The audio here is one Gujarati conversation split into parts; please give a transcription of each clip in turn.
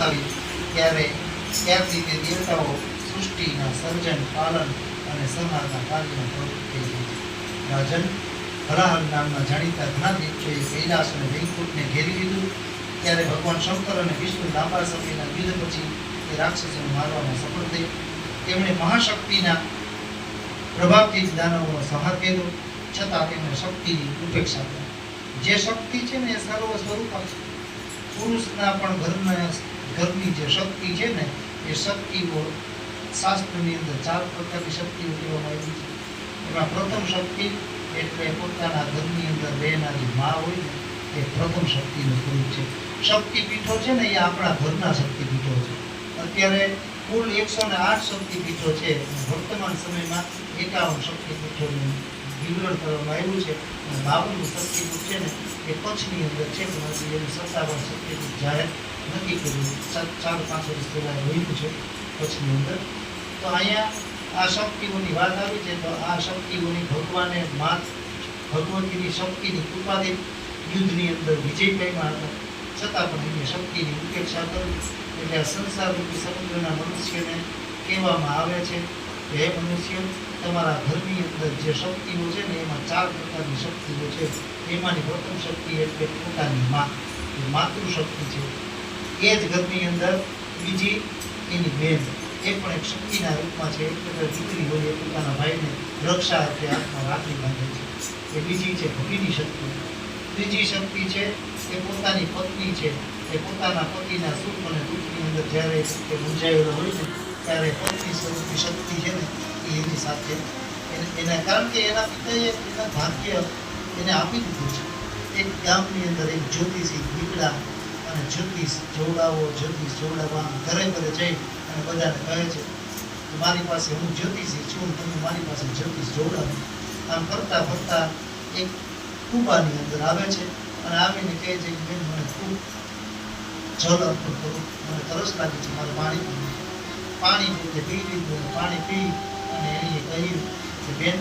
બતાવી ત્યારથી તે દેવતાઓ સૃષ્ટિના સર્જન, પાલન અને સંહારના કાર્યમાં પ્રવૃત્ત થઈ ગઈ. રાજન, હલાહલ નામના જાણીતા ઘણા દેવોએ કૈલાસ અને વૈકુંઠને ઘેરી લીધું. ત્યારે ભગવાન શંકર અને વિષ્ણુ લાંબા સમયના યુદ્ધ પછી તે રાક્ષસોને મારવામાં સફળ થઈ. તેમણે મહાશક્તિના પ્રભાવથી જ દાનવોનો સંહાર કર્યો, છતાં તેમણે શક્તિની ઉપેક્ષા કરી. જે શક્તિ છે ને એ સર્વ સ્વરૂપા છે. પુરુષના પણ ઘરની જે શક્તિ છે ને એ શક્તિઓ શાસ્ત્રની અંદર 4 પ્રકારની શક્તિઓ કહેવામાં આવી છે. એમાં પ્રથમ શક્તિ એટલે પોતાના ઘરની અંદર રહેનારી મા હોય ને એ પ્રથમ શક્તિનું સ્વરૂપ છે. શક્તિપીઠો છે ને એ આપણા ઘરના શક્તિપીઠો છે. અત્યારે કુલ 108 શક્તિપીઠો છે. વર્તમાન સમયમાં 51 શક્તિપીઠોનું વિવરણ કરવામાં આવ્યું છે. અને 52નું શક્તિપીઠ છે ને એ કચ્છની અંદર છે, પણ હજી એનું 57 શક્તિપીઠ જાહેર નથી કર્યું. 4-5 વર્ષ પહેલાં રહ્યું છે કચ્છની અંદર. તો અહીંયા આ શક્તિઓની વાત આવી છે. તો આ શક્તિઓની ભગવતીની શક્તિની કૃપાથી યુદ્ધની અંદર વિજય પામ્યા હતા, છતાં પણ એની શક્તિની ઉપેક્ષા કરી. એટલે આ સંસારરૂપી સમુદ્રના મનુષ્યને કહેવામાં આવે છે કે હે મનુષ્ય, તમારા ઘરની અંદર જે શક્તિઓ છે ને એમાં 4 પ્રકારની શક્તિઓ છે. એમાંની પ્રથમ શક્તિ એટલે પોતાની મા, એ માતૃશક્તિ છે. એ જ ઘરની અંદર બીજી એની બેન, એ પણ એક શક્તિના રૂપમાં છે. એટલે દીકરી હોય એ પોતાના ભાઈને રક્ષા એટલે હાથમાં રાખડી બાંધે છે, એ બીજી છે ભગીની શક્તિ. ત્રીજી શક્તિ છે એ પોતાની પત્ની છે. એ પોતાના પતિના સુખ અને દુઃખની અંદર જ્યારે તે મૂંઝાયેલો હોય ને ત્યારે પત્ની સ્વરૂપની શક્તિ છે ને એ એની સાથે એના કારણ કે એના પિતાએ એના ભાગ્ય એને આપી દીધું છે. એક ગામની અંદર એક જ્યોતિષી દીકરા અને જ્યોતિષ જોવડાવવા ઘરે જઈ અને બધાને કહે છે કે મારી પાસે હું જ્યોતિષી છું, તમે મારી પાસે જ્યોતિષ જોવડાવો. આમ કરતા ફરતા એક કૂબાની અંદર આવે છે અને આવીને કહે છે કે બેન, મને ખૂબ જલ અર્પણ કરું, મને તરસ લાગી છે, મારે પાણી પોતે પી લીધું. પાણી પી અને એણે કહ્યું કે બેન,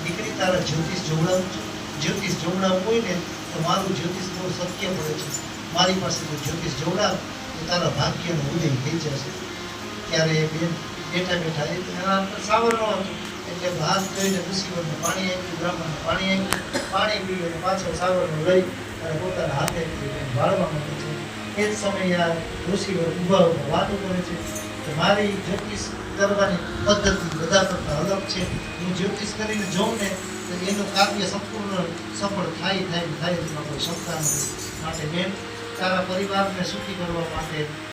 દીકરી તારા જ્યોતિષ જોવડાવું છે. જ્યોતિષ જોવડાવવું હોય ને તો મારું જ્યોતિષ બહુ સત્ય પડે છે. મારી પાસે તો જ્યોતિષ જોવડાવ તો તારા ભાગ્યનો ઉદય થઈ જશે. ત્યારે બેન બેઠા એના સાવર ન હતું એટલે હાથ ધોઈને ઋષિવરને પાણી આપ્યું, બ્રાહ્મણને પાણી આપ્યું. પાણી પીવું અને પાછળ સાવરને લઈ અને પોતાના હાથે વાળવા માંગે છે. એ જ સમયે આ ઋષિવર ઊભા વાતો કરે છે કે મારી જ્યોતિષ કરવાની પદ્ધતિ બધા કરતાં અલગ છે. હું જ્યોતિષ કરીને જોઉં ને તો એનું કાર્ય સંપૂર્ણ સફળ થાય એમાં કોઈ શંકા નથી. માટે બેન, તારા પરિવારને સુખી કરવા માટે